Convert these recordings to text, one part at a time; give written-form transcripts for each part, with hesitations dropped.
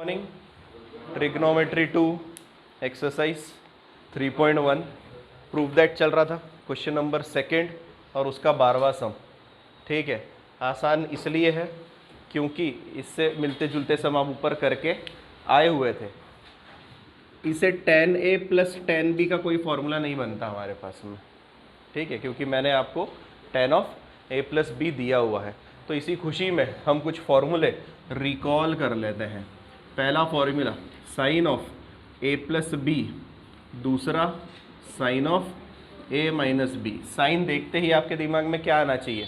Morning trigonometry 2 exercise 3.1 proof that चल रहा था, क्वेश्चन नंबर सेकंड और उसका 12वां सम। ठीक है, आसान इसलिए है क्योंकि इससे मिलते जुलते सम आप ऊपर करके आए हुए थे। इसे tan a प्लस tan b का कोई फॉर्मूला नहीं बनता हमारे पास में, ठीक है, क्योंकि मैंने आपको tan of a plus B दिया हुआ है। तो इसी खुशी में हम कुछ फॉर्मूले रिकॉल कर लेते हैं। पहला formula sine of a plus B, दूसरा sine of a minus B. Sine देखते ही आपके दिमाग में क्या आना चाहिए?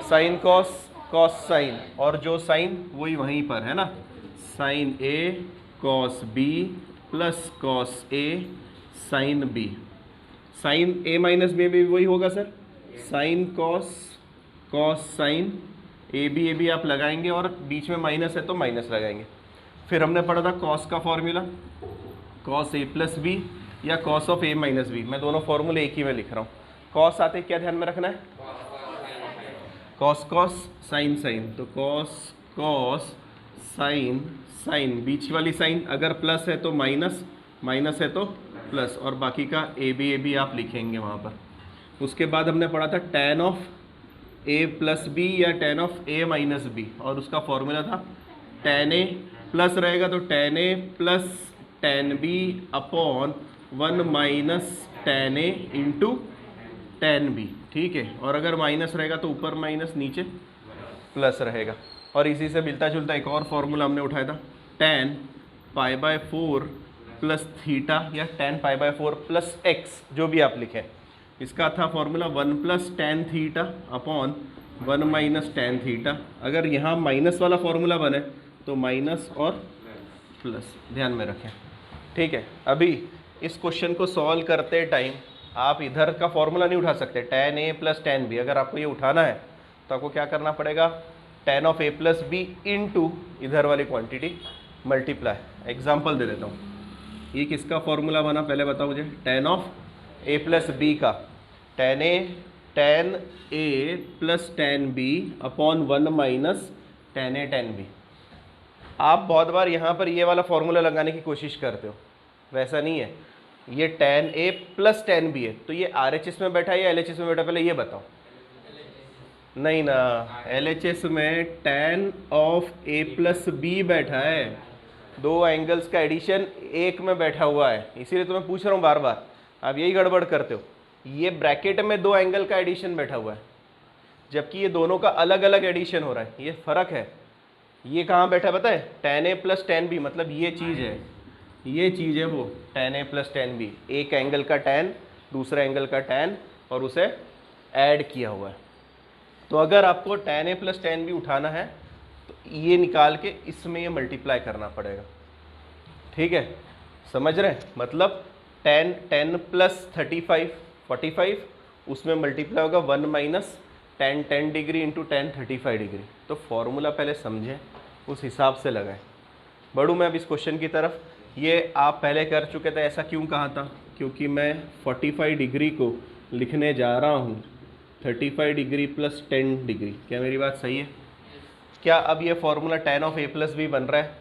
साइन कॉस, कॉस साइन, और जो साइन वही वहीं पर है ना, sine a cos b plus cos a sine b। Sine a minus B भी वही होगा sir, sine cos, cos sine, ए बी आप लगाएंगे और बीच में माइनस है तो माइनस लगाएंगे। फिर हमने पढ़ा था कॉस का formula, cos A plus B या cos of A minus B. मैं दोनों फॉर्मूले एक ही में लिख रहा हूँ। कॉस आते क्या ध्यान में रखना है? कॉस कॉस साइन साइन, तो कॉस कॉस साइन साइन, बीच वाली साइन अगर प्लस है तो माइनस, माइनस है तो प्लस, और बाकी का ए बी आप लिखेंगे वहाँ पर। उसके बाद हमने पढ़ा था tan of A plus B या tan of A minus B, और उसका फॉर्मूला था tan ए प्लस रहेगा तो tan A plus tan B upon 1 minus tan A into tan B. ठीक है, और अगर माइनस रहेगा तो ऊपर माइनस नीचे प्लस रहेगा। और इसी से मिलता जुलता एक और फॉर्मूला हमने उठाया था tan pi by 4 plus theta या tan pi by 4 plus x, जो भी आप लिखें। इसका था formula 1 plus tan theta upon 1 minus tan theta. अगर यहाँ माइनस वाला फॉर्मूला बने तो माइनस और प्लस ध्यान में रखें। ठीक है, अभी इस क्वेश्चन को सॉल्व करते टाइम आप इधर का फॉर्मूला नहीं उठा सकते, tan a प्लस tan b। अगर आपको ये उठाना है तो आपको क्या करना पड़ेगा? tan of a plus B into इधर वाली क्वांटिटी मल्टीप्लाई। एग्जाम्पल दे देता हूँ, ये किसका फॉर्मूला बना पहले बताओ मुझे? tan of a plus B का, tan a प्लस tan b upon 1 minus tan a tan b। आप बहुत बार यहाँ पर ये वाला फॉर्मूला लगाने की कोशिश करते हो, वैसा नहीं है। ये tan a प्लस tan b है, तो ये RHS में बैठा है या LHS में बैठा, पहले ये बताओ। नहीं ना, LHS में tan of a plus b बैठा है, दो एंगल्स का एडिशन एक में बैठा हुआ है, इसीलिए तो मैं पूछ रहा हूँ बार बार। आप यही गड़बड़ करते हो। ये ब्रैकेट में दो एंगल का एडिशन बैठा हुआ है, जबकि ये दोनों का अलग अलग एडिशन हो रहा है, ये फ़र्क है। ये कहाँ बैठा पता है? tan a प्लस tan b, मतलब ये चीज़ है, ये चीज़ है वो tan a प्लस tan b। एक एंगल का tan, दूसरा एंगल का tan, और उसे ऐड किया हुआ है। तो अगर आपको tan a प्लस tan b उठाना है तो ये निकाल के इसमें ये मल्टीप्लाई करना पड़ेगा। ठीक है, समझ रहे हैं? मतलब tan प्लस 35 45, उसमें मल्टीप्लाई होगा 1 minus tan 10 degree into tan 35 degree. तो फॉर्मूला पहले समझें, उस हिसाब से लगाएं। बढ़ूँ मैं अब इस क्वेश्चन की तरफ। ये आप पहले कर चुके थे, ऐसा क्यों कहा था? क्योंकि मैं 45 डिग्री को लिखने जा रहा हूँ 35 डिग्री प्लस 10 डिग्री। क्या मेरी बात सही है? क्या अब ये formula tan of a plus b बन रहा है?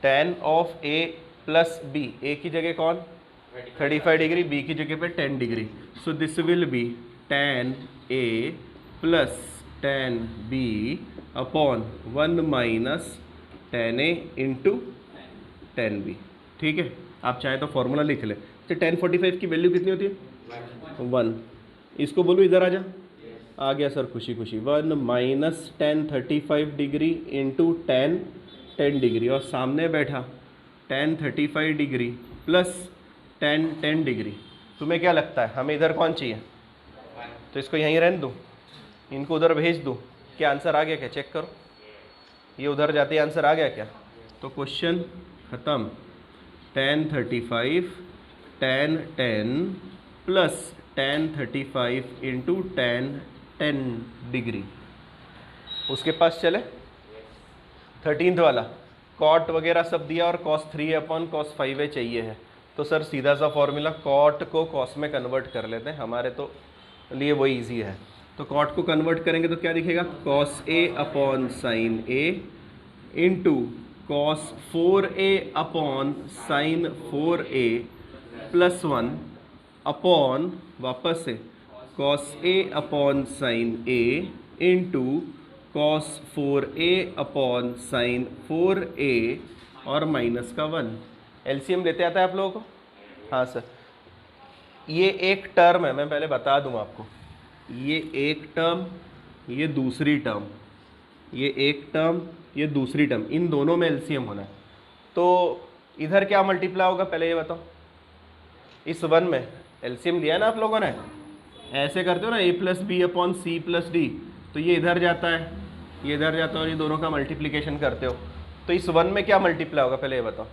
tan of a plus b, a की जगह कौन? 35 डिग्री, b की जगह पे 10 degree. So this will be tan a प्लस tan b upon 1 minus tan a into tan b। ठीक है, आप चाहे तो फॉर्मूला लिख लें। तो tan 45 की वैल्यू कितनी होती है? 1। इसको बोलो इधर आ जा। आ गया सर, खुशी खुशी। 1 minus tan 35 degree into tan 10 degree, और सामने बैठा tan 35 degree plus tan 10 degree. तुम्हें क्या लगता है हमें इधर कौन चाहिए? तो इसको यहीं रहने दूँ, इनको उधर भेज दूँ? क्या आंसर आ गया? क्या चेक करो, ये उधर जाते ही आंसर आ गया क्या? तो क्वेश्चन ख़त्म। tan 35 tan 10 plus tan 35 into tan 10 degree. उसके पास चले 13th वाला, कॉट वगैरह सब दिया और cos 3 अपॉन cos 5 चाहिए है। तो सर सीधा सा फॉर्मूला, कॉट को कॉस में कन्वर्ट कर लेते हैं, हमारे तो लिए वही ईजी है। तो कॉट को कन्वर्ट करेंगे तो क्या दिखेगा? cos a upon sine a into cos 4a upon sine 4a plus 1 upon वापस से cos a upon sine a into cos 4a upon sine 4a और माइनस का 1। एलसीएम लेते आता है आप लोगों को? हाँ सर, ये एक टर्म है, मैं पहले बता दूं आपको, ये एक टर्म, ये दूसरी टर्म, ये एक टर्म, ये दूसरी टर्म, इन दोनों में एलसीएम होना है। तो इधर क्या मल्टीप्लाई होगा पहले ये बताओ। इस 1 में एलसीएम लिया है ना आप लोगों ने, ऐसे करते हो ना a plus b upon c plus d, तो ये इधर जाता है, ये इधर जाता है और ये दोनों का मल्टीप्लिकेशन करते हो। तो इस 1 में क्या मल्टीप्लाई होगा पहले ये बताओ।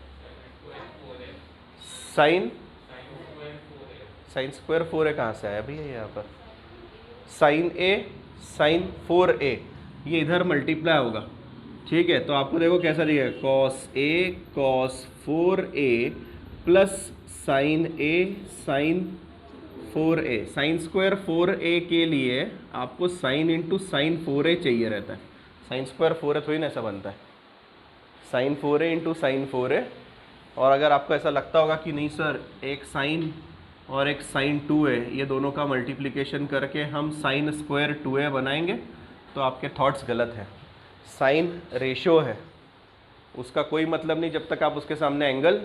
साइन स्क्वायर 4a कहाँ से आया भैया यहाँ पर? साइन a साइन 4a, ये इधर मल्टीप्लाई होगा, ठीक है। तो आपको देखो कैसा दिखेगा, cos a cos 4a plus sine a sine 4a। Sine square 4a के लिए आपको साइन इंटू साइन 4a चाहिए रहता है। साइन स्क्वायर 4a थोड़ी ना ऐसा बनता है, sign 4a into sine 4a। और अगर आपको ऐसा लगता होगा कि नहीं सर एक साइन और एक साइन 2a, ये दोनों का मल्टीप्लिकेशन करके हम साइन स्क्वायर 2a बनाएंगे, तो आपके थॉट्स गलत हैं। साइन रेशो है, उसका कोई मतलब नहीं जब तक आप उसके सामने एंगल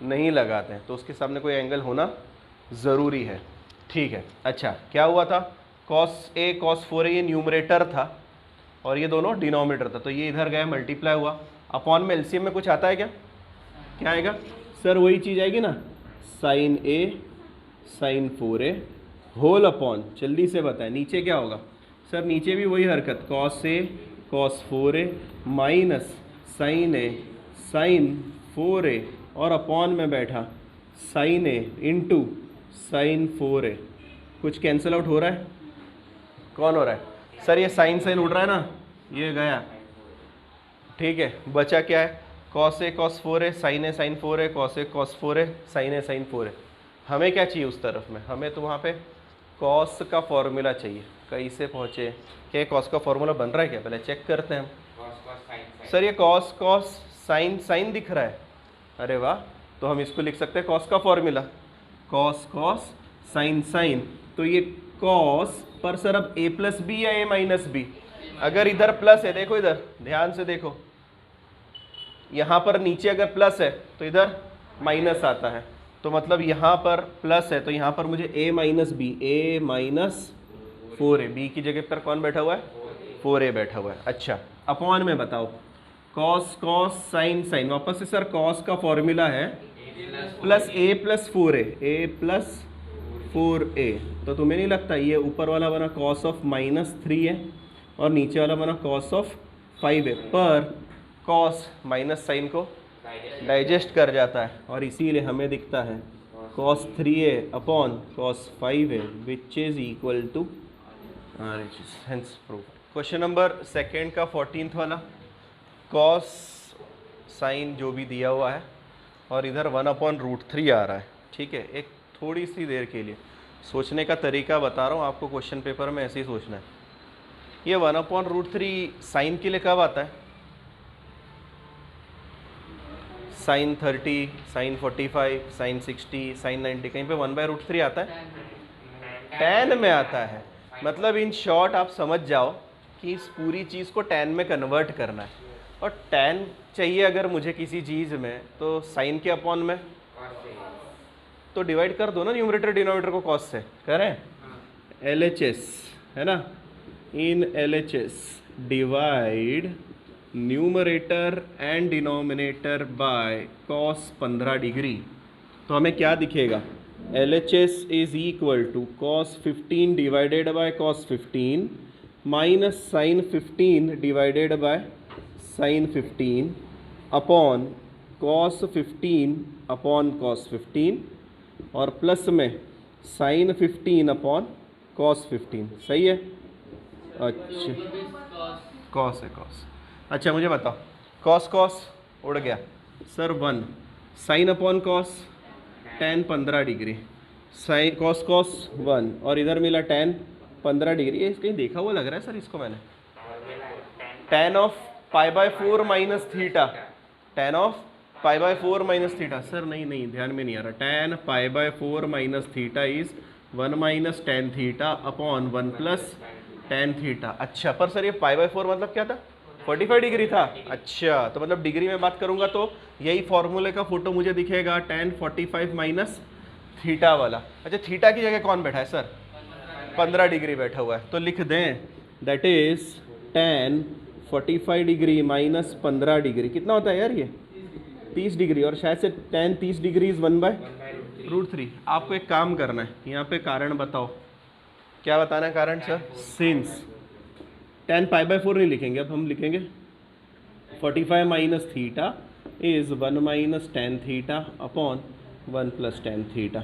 नहीं लगाते हैं, तो उसके सामने कोई एंगल होना ज़रूरी है, ठीक है। अच्छा क्या हुआ था, कॉस a कॉस 4a ये न्यूमरेटर था और ये दोनों डिनोमिनेटर था, तो ये इधर गया मल्टीप्लाई हुआ। अपॉन में एलसीएम में कुछ आता है क्या? क्या आएगा सर? वही चीज़ आएगी ना, sine a sine 4a whole upon, जल्दी से बताएं नीचे क्या होगा सर? नीचे भी वही हरकत, cos a cos 4a minus sine a sine 4a और अपॉन में बैठा sign a into sine 4a। कुछ कैंसिल आउट हो रहा है? कौन हो रहा है सर? ये साइन साइन उड़ रहा है ना, ये गया, ठीक है। बचा क्या है, cos a cos 4a sine a sine 4a cos a cos 4a sine a sine 4a। हमें क्या चाहिए उस तरफ में? हमें तो वहाँ पे कॉस का फॉर्मूला चाहिए। कैसे पहुँचे? क्या कॉस का फॉर्मूला बन रहा है क्या? पहले चेक करते हैं हम। सर ये कॉस कॉस साइन साइन दिख रहा है, अरे वाह, तो हम इसको लिख सकते हैं कॉस का formula, cos cos sine sine. तो ये कॉस पर सर अब a प्लस बी या a माइनस बी? अगर इधर प्लस है, देखो इधर ध्यान से देखो, यहाँ पर नीचे अगर प्लस है तो इधर माइनस आता है, तो मतलब यहाँ पर प्लस है तो यहाँ पर मुझे a minus b, a minus 4a, b की जगह पर कौन बैठा हुआ है? 4a बैठा हुआ है। अच्छा अपॉन में बताओ, कॉस कॉस साइन साइन, वापस से सर कॉस का फॉर्मूला है plus a plus 4a, a plus 4a। तो तुम्हें नहीं लगता ये ऊपर वाला बना कॉस ऑफ माइनस 3 है और नीचे वाला बना कॉस ऑफ 5 है, पर कॉस माइनस साइन को डाइजेस्ट कर जाता है और इसीलिए हमें दिखता है cos 3a upon cos 5a which is equal to hence proof. Question number second का 14th वाला, cos साइन जो भी दिया हुआ है और इधर 1/√3 आ रहा है, ठीक है। एक थोड़ी सी देर के लिए सोचने का तरीका बता रहा हूँ आपको, क्वेश्चन पेपर में ऐसे ही सोचना है। ये 1/√3 साइन के लिए कब आता है? साइन 30, साइन 45, साइन 60, साइन 90, कहीं पे 1/√3 आता है? tan में आता है। मतलब इन शॉर्ट आप समझ जाओ कि इस पूरी चीज़ को tan में कन्वर्ट करना है, और tan चाहिए अगर मुझे किसी चीज़ में, तो साइन के अपॉन में तो डिवाइड कर दो ना न्यूमरेटर डिनोमिनेटर को cos से, करें? LHS है ना, in LHS divide numerator and denominator by cos 15 degree. तो हमें क्या दिखेगा? LHS is equal to cos 15 divided by cos 15 minus sine 15 divided by sine 15 upon cos 15 upon cos 15 और प्लस में साइन 15 अपॉन cos 15। सही है? अच्छा cos है cos। अच्छा मुझे बताओ, cos cos उड़ गया sir 1, sine upon cos tan 15 degree, sine cos cos 1 और इधर मिला tan 15 डिग्री। ये कहीं देखा हुआ लग रहा है सर इसको मैंने, tan of pi by 4 minus theta, tan of pi by 4 minus theta. Sir नहीं ध्यान में नहीं आ रहा। tan pi by 4 minus theta is 1 minus tan theta upon 1 plus tan theta. अच्छा, पर सर ये पाई बाय 4 मतलब क्या था? 45 डिग्री था। अच्छा, तो मतलब डिग्री में बात करूंगा तो यही फॉर्मूले का फोटो मुझे दिखेगा tan 45 माइनस थीटा वाला। अच्छा, थीटा की जगह कौन बैठा है सर? 15 डिग्री बैठा हुआ है, तो लिख दें that is tan 45 degree minus 15 degree. कितना होता है यार ये? 30 डिग्री। और शायद से tan 30 डिग्री इज 1/√3। आपको एक काम करना है, यहाँ पे कारण बताओ, क्या बताना है कारण sir? Since tan pi by 4 नहीं लिखेंगे, अब हम लिखेंगे 45 minus theta is 1 minus tan theta upon 1 plus tan theta.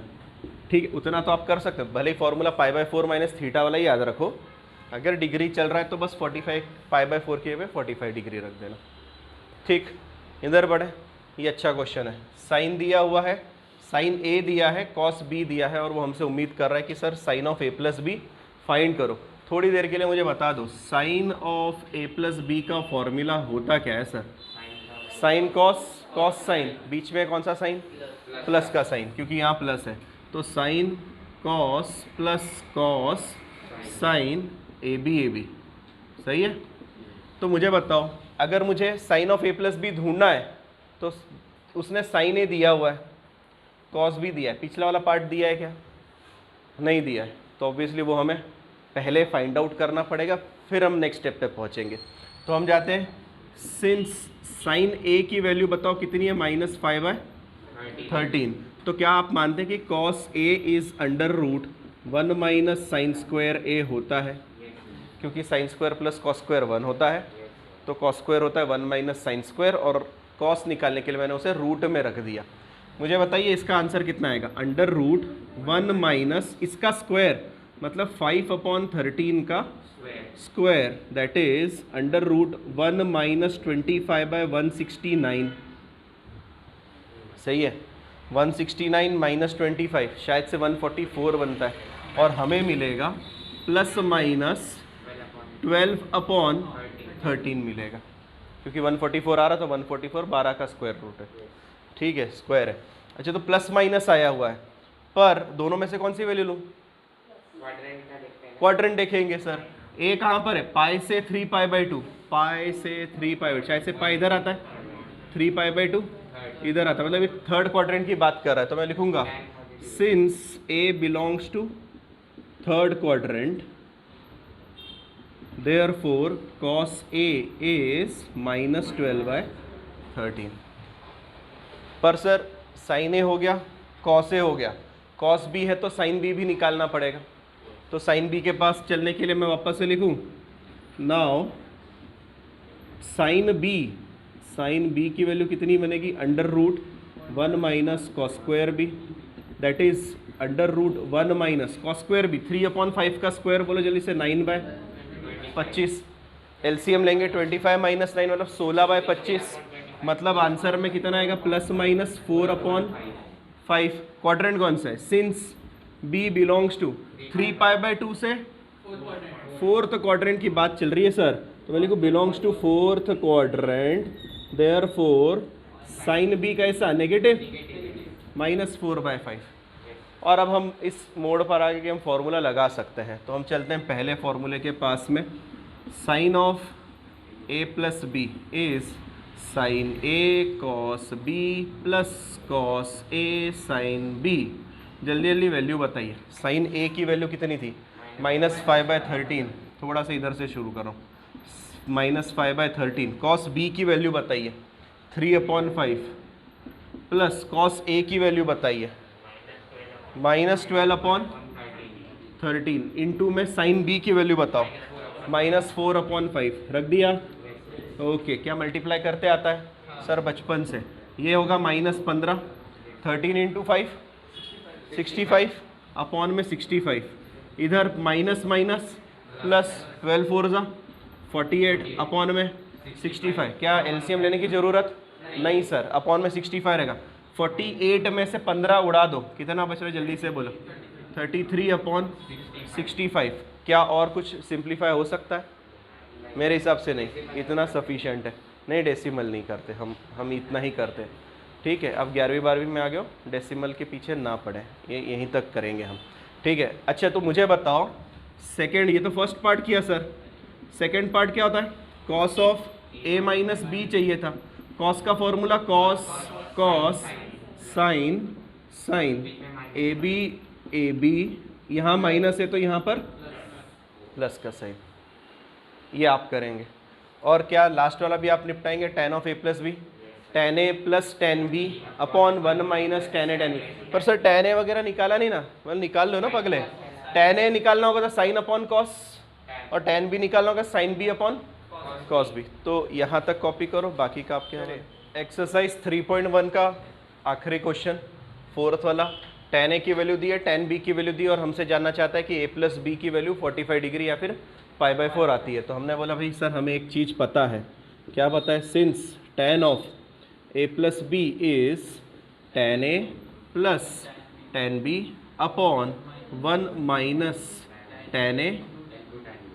ठीक है, उतना तो आप कर सकते हो, भले ही formula pi by 4 minus theta वाला ही याद रखो। अगर डिग्री चल रहा है तो बस 45 पाई बाय 4 के जगह 45 डिग्री रख देना। ठीक, इधर बढ़े। ये अच्छा क्वेश्चन है। साइन दिया हुआ है, साइन ए दिया है, कॉस बी दिया है, और वो हमसे उम्मीद कर रहा है कि sir sine of A plus B find करो। थोड़ी देर के लिए मुझे बता दो, sine of A plus B का फॉर्मूला होता क्या है sir? Sine cos, cos sine, बीच में कौन सा साइन? प्लस का साइन, क्योंकि यहाँ प्लस है। तो sine cos plus cos sine ए बी। सही है? तो मुझे बताओ, अगर मुझे sine of A plus b ढूंढना है तो उसने साइन ए दिया हुआ है, कॉस भी दिया है, पिछला वाला पार्ट दिया है क्या? नहीं दिया है। तो ऑब्वियसली वो हमें पहले फाइंड आउट करना पड़ेगा, फिर हम नेक्स्ट स्टेप पे पहुंचेंगे। तो हम जाते हैं, सिंस साइन ए की वैल्यू बताओ कितनी है? -5/13। तो क्या आप मानते हैं कि cos A is √1 minus sine square A होता है? क्योंकि sine square plus cos square 1 होता है, तो कॉस स्क्वायर होता है 1 माइनस साइन स्क्वायर, और कॉस निकालने के लिए मैंने उसे रूट में रख दिया। मुझे बताइए इसका आंसर कितना आएगा? √1 माइनस इसका स्क्वायर मतलब 5/13 का स्क्वायर, दैट इज √1 माइनस 25/169। सही है? 169 माइनस 25 शायद से 144 बनता है, और हमें मिलेगा प्लस माइनस 12/13 मिलेगा, क्योंकि 144 आ रहा, तो 144 12 का स्क्वायर रूट है। ठीक है, स्क्वायर है। अच्छा, तो प्लस माइनस आया हुआ है, पर दोनों में से कौन सी वैल्यू लूँ? क्वाड्रेंट देखेंगे सर। ए कहाँ पर है? पाई से 3π/2, पाई से 3π/2, शायद से पाई इधर आता है, 3π/2 इधर आता है, मतलब ये थर्ड क्वाड्रेंट की बात कर रहा है। तो मैं लिखूंगा since a belongs to third quadrant, therefore cos A is -12/13। पर सर साइन ए हो गया, कॉस ए हो गया, कॉस बी है तो साइन बी भी निकालना पड़ेगा। तो साइन बी के पास चलने के लिए मैं वापस से लिखूं, नाउ साइन बी की वैल्यू कितनी बनेगी? √1 minus cos square b, that is √1 minus cos square b, 3/5 का स्क्वायर बोलो जल्दी से, 9/25। एलसीएम लेंगे 25 माइनस 9 मतलब 16/25, मतलब आंसर में कितना आएगा? +4/5। क्वाड्रेंट कौन सा है? सिंस बी बिलोंग्स टू 3π/2 से फोर्थ क्वाड्रेंट की बात चल रही है सर, तो मैं लिखूँ belongs to fourth quadrant, therefore sine b कैसा? नेगेटिव, -4/5। और अब हम इस मोड पर आगे के हम फॉर्मूला लगा सकते हैं। तो हम चलते हैं पहले फॉर्मूले के पास में। Sine of A plus b is sine a cos b plus cos a sine b. जल्दी जल्दी वैल्यू बताइए। साइन ए की वैल्यू कितनी थी? -5/13। थोड़ा सा इधर से शुरू करो, -5/13। कॉस बी की वैल्यू बताइए, 3/5 प्लस कॉस ए की वैल्यू बताइए, -12/13 इंटू में साइन बी की वैल्यू बताओ, -4/5 रख दिया। ओके, क्या मल्टीप्लाई करते आता है सर बचपन से? ये होगा -15, 13 × 5 65, अपॉन में 65, इधर माइनस प्लस 12 4 ज़ा 48, अपॉन में 65। क्या एलसीएम लेने की ज़रूरत? नहीं सर, अपॉन में 65 रहेगा। 48 में से 15 उड़ा दो, कितना बच रहा है जल्दी से बोलो? 33/65। क्या और कुछ सिंप्लीफाई हो सकता है? मेरे हिसाब से नहीं, इतना सफिशिएंट है। नहीं डेसिमल नहीं करते हम इतना ही करते हैं, ठीक है। अब 11वीं 12वीं में आ गए हो, डेसिमल के पीछे ना पड़े, ये यहीं तक करेंगे हम, ठीक है। अच्छा तो मुझे बताओ सेकेंड, ये तो फर्स्ट पार्ट किया सर, सेकेंड पार्ट क्या होता है, cos of A minus b चाहिए था। कॉस का फॉर्मूला कॉस साइन ए बी, यहाँ माइनस है तो यहाँ पर प्लस का साइन, ये आप करेंगे। और क्या लास्ट वाला भी आप निपटाएंगे, tan of A plus b, tan A plus tan B upon 1 minus tan a tan b. पर सर tan ए वगैरह निकाला नहीं ना, मतलब निकाल लो ना पगले, tan ए निकालना होगा तो साइन अपॉन कॉस, और tan बी निकालना होगा sine b upon cos b. तो यहाँ तक कॉपी करो, बाकी का आप क्या है। एक्सरसाइज 3.1 का आखिरी क्वेश्चन, फोर्थ वाला, tan ए की वैल्यू दी है, tan बी की वैल्यू दी है, और हमसे जानना चाहता है कि a प्लस बी की वैल्यू 45 डिग्री या फिर π/4 आती है। तो हमने बोला भाई सर हमें एक चीज़ पता है, क्या पता है, since tan of a plus b is tan A plus tan B upon 1 minus tan a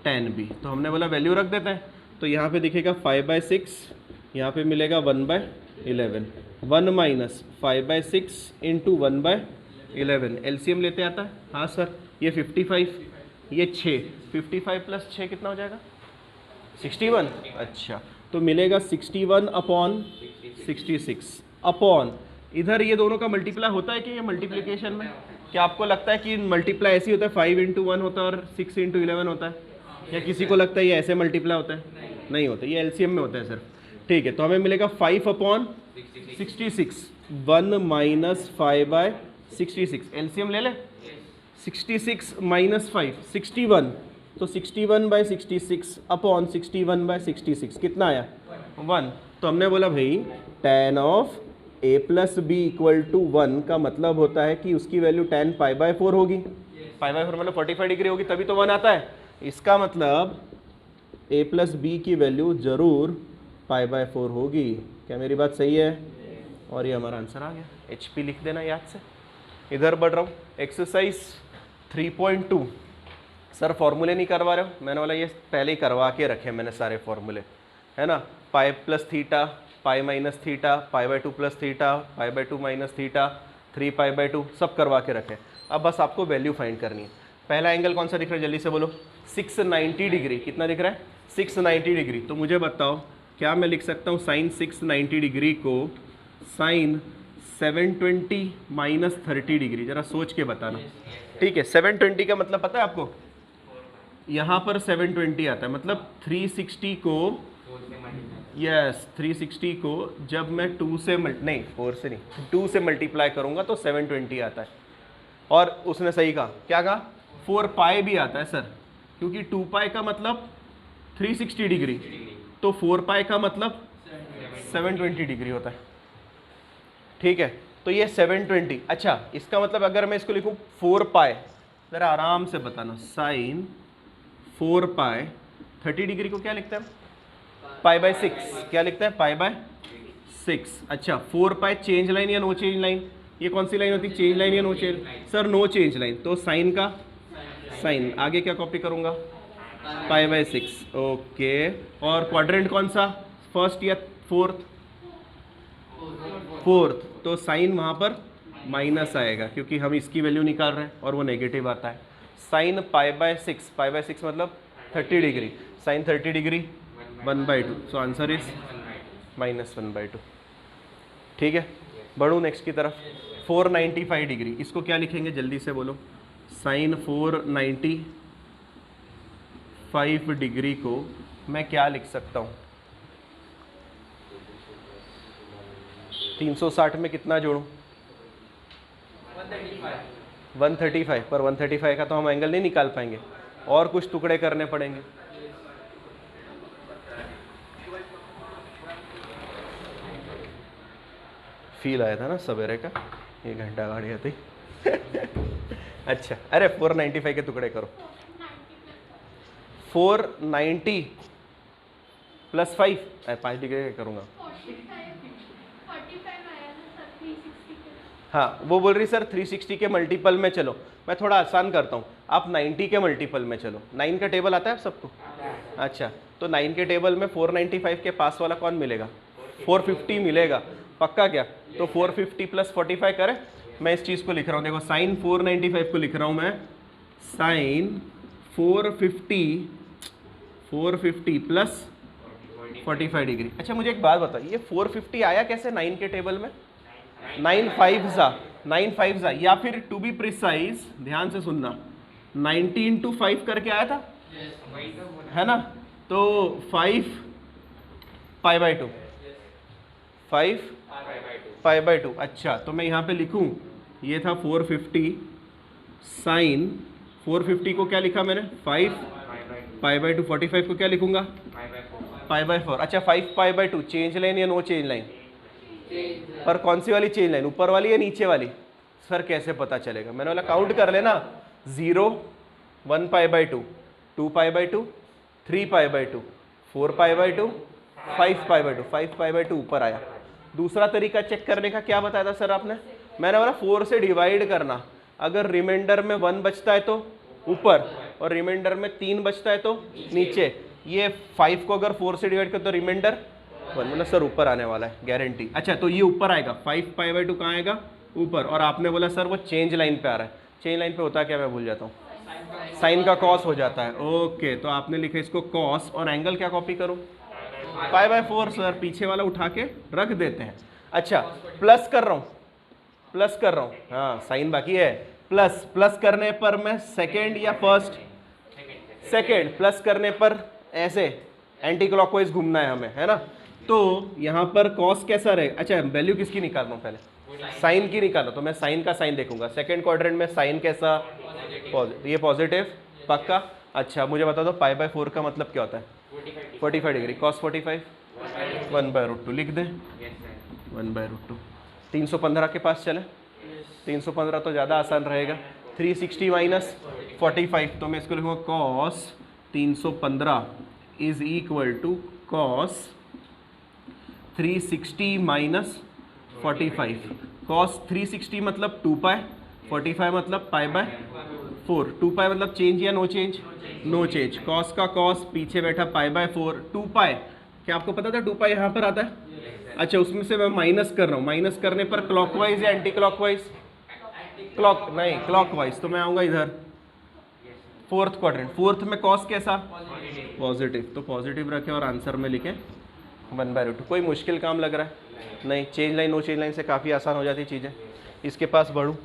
tan b. तो हमने बोला वैल्यू रख देते हैं, तो यहाँ पे दिखेगा 5/6, यहाँ पे मिलेगा 1/11, 1 माइनस 5/6 इंटू 1/11, एलसीएम लेते आता है। हाँ सर, ये 55, ये 6, 55 प्लस 6 कितना हो जाएगा, 61। अच्छा तो मिलेगा 61 अपॉन 66 अपॉन, इधर ये दोनों का मल्टीप्लाई होता है कि ये मल्टीप्लिकेशन में, क्या आपको लगता है कि मल्टीप्लाई ऐसे होता है 5 इंटू 1 होता है और 6 इंटू 11 होता है, या किसी को लगता है ये ऐसे मल्टीप्लाई होता है, नहीं होता, ये एलसीएम में होता है सर, ठीक है। तो हमें मिलेगा 5 अपॉन 66, 1 माइनस 5/66, एलसीएम ले ले, 66 माइनस 5 61, तो 61/66 अपॉन 61/66 कितना आया, 1। तो हमने बोला भाई tan of a plus b equal to 1 का मतलब होता है कि उसकी वैल्यू tan π/4 होगी, π/4 मतलब 45 डिग्री होगी, तभी तो 1 आता है। इसका मतलब a प्लस बी की वैल्यू जरूर π/4 होगी। क्या मेरी बात सही है? और ये हमारा आंसर आ गया। HP लिख देना याद से। इधर बढ़ रहा हूँ, एक्सरसाइज 3.2। सर फॉर्मूले नहीं करवा रहे हो, मैंने बोला ये पहले ही करवा के रखे मैंने सारे फॉर्मूले, है ना, pi plus theta, pi minus theta, π/2 plus theta, π/2 minus theta, 3π/2 सब करवा के रखे। अब बस आपको वैल्यू फाइंड करनी है। पहला एंगल कौन सा दिख रहा है, जल्दी से बोलो, 690 डिग्री। कितना दिख रहा है, 690 डिग्री। तो मुझे बताओ क्या मैं लिख सकता हूँ साइन 690 डिग्री को साइन 720 माइनस 30 डिग्री, जरा सोच के बताना। ठीक है, 720 का मतलब पता है आपको, यहाँ पर 720 आता है, मतलब 360 को, यस 360 को जब मैं 2 से नहीं 4 से नहीं 2 से मल्टीप्लाई करूँगा तो 720 आता है। और उसने सही कहा, क्या कहा, 4 पाई भी आता है सर, क्योंकि 2 पाई का मतलब 360 डिग्री, तो 4 पाई का मतलब 720 डिग्री होता है। ठीक है, तो ये 720। अच्छा, इसका मतलब अगर मैं इसको लिखूं 4 पाई, ज़रा आराम से बताना, साइन 4 पाई 30 डिग्री को क्या लिखता है, π/6। क्या लिखता है, π/6। अच्छा, 4 पाई चेंज लाइन या नो चेंज लाइन, ये कौन सी लाइन होती है, चेंज लाइन या no change, sir no change line, तो साइन का साइन आगे क्या कॉपी करूंगा, π/6। ओके, और क्वाड्रेंट कौन सा, फर्स्ट या फोर्थ, फोर्थ, तो साइन वहाँ पर माइनस आएगा क्योंकि हम इसकी वैल्यू निकाल रहे हैं और वो नेगेटिव आता है। साइन π/6, π/6 मतलब 30 डिग्री, sine 30 degree 1/2, so answer is -1/2। ठीक है, बढ़ूँ नेक्स्ट की तरफ, 495 डिग्री, इसको क्या लिखेंगे जल्दी से बोलो, साइन 495 डिग्री को मैं क्या लिख सकता हूँ, 360 में कितना जोड़ूं, 135, पर 135 का तो हम एंगल नहीं निकाल पाएंगे, और कुछ टुकड़े करने पड़ेंगे। फील आया था ना सवेरे का, ये घंटा गाड़ी आती। अच्छा, अरे 495 के टुकड़े करो, 490 प्लस 5 डिग्री करूँगा। हाँ, वो बोल रही सर 360 के मल्टीपल में चलो, मैं थोड़ा आसान करता हूँ, आप 90 के मल्टीपल में चलो। 9 का टेबल आता है आप सबको, अच्छा, तो 9 के टेबल में 495 के पास वाला कौन मिलेगा? 450 मिलेगा, पक्का क्या? तो 450 प्लस 45 करें। मैं इस चीज़ को लिख रहा हूँ, देखो साइन 495 को लिख रहा हूँ मैं, साइन 450 प्लस 45 डिग्री। अच्छा मुझे एक बात बताओ, ये 450 आया कैसे 9 के टेबल में? 9 5 जा, या फिर टू बी प्रिसाइज, ध्यान से सुनना, 90 into 5 करके आया था, है ना? तो 5 पाई बाई 2, 5 पाई बाई 2। अच्छा, तो मैं यहाँ पे लिखूँ, ये था 450 साइन 450 को क्या लिखा मैंने? 5 पाई बाई 2। 45 को क्या लिखूंगा? पाई बाई 4। अच्छा, 5 पाई बाई 2 चेंज लाइन या नो चेंज लाइन? पर कौन सी वाली चेंज लाइन, ऊपर वाली या नीचे वाली? सर कैसे पता चलेगा? मैंने बोला काउंट कर लेना, 0 1 पाई by 2, 2 pi by 2, 3 pi by 2, 4 pi by 2, 5 pi by 2, 5 pi by 2 ऊपर आया। दूसरा तरीका चेक करने का क्या बताया था सर आपने? मैंने बोला 4 से डिवाइड करना, अगर रिमाइंडर में 1 बचता है तो ऊपर, और रिमाइंडर में 3 बचता है तो नीचे। ये 5 को अगर 4 से डिवाइड कर तो रिमाइंडर 1, मतलब सर ऊपर आने वाला है गारंटी। अच्छा, तो ये ऊपर आएगा, 5 पाई बाई 2 कहाँ आएगा? ऊपर। और आपने बोला सर वो चेंज लाइन पे आ रहा है। चेंज लाइन पे होता क्या, मैं भूल जाता हूँ, साइन का कॉस हो जाता है। ओके, तो आपने लिखा इसको कॉस, और एंगल क्या कॉपी करूँ? पाई बाई 4 सर, पीछे वाला उठा के रख देते हैं। अच्छा, प्लस कर रहा हूँ, प्लस कर रहा हूँ, हाँ साइन बाकी है। प्लस, प्लस करने पर मैं सेकेंड या फर्स्ट? सेकेंड। प्लस करने पर ऐसे एंटी क्लॉकवाइज घूमना है हमें, है ना? तो यहाँ पर कॉस कैसा रहेगा? अच्छा, वैल्यू किसकी निकाल रहा हूँ पहले? साइन की निकालो, तो मैं साइन का साइन देखूंगा। सेकेंड क्वाड्रेंट में साइन कैसा? पॉजिटिव। ये पॉजिटिव पक्का। अच्छा, मुझे बता दो पाई बाई 4 का मतलब क्या होता है? 45 डिग्री। कॉस 45 1/√2 लिख दें, 1/√2। 315 के पास चले, 315 तो ज़्यादा आसान रहेगा। 360 माइनस 45, तो मैं इसको लिखूँगा cos 315 is equal to cos 360 minus 45। Cos 360 मतलब 2 पाई, 45 मतलब पाई बाय 4। 2 पाई मतलब चेंज या no change? No change. Cos का कॉस, पीछे बैठा पाई बाय 4, 2 पाई। क्या आपको पता था 2 पाई यहाँ पर आता है? अच्छा, उसमें से मैं माइनस कर रहा हूँ। माइनस करने पर क्लॉकवाइज या एंटी क्लॉकवाइज? क्लॉक नहीं, क्लॉकवाइज। तो मैं आऊँगा इधर फोर्थ क्वाड्रेंट। फोर्थ में कॉस कैसा? पॉजिटिव। तो पॉजिटिव रखें और आंसर में लिखें 1/√2। कोई मुश्किल काम लग रहा है? नहीं, change line no change line से काफ़ी आसान हो जाती चीज़ें। इसके पास बढ़ूँ,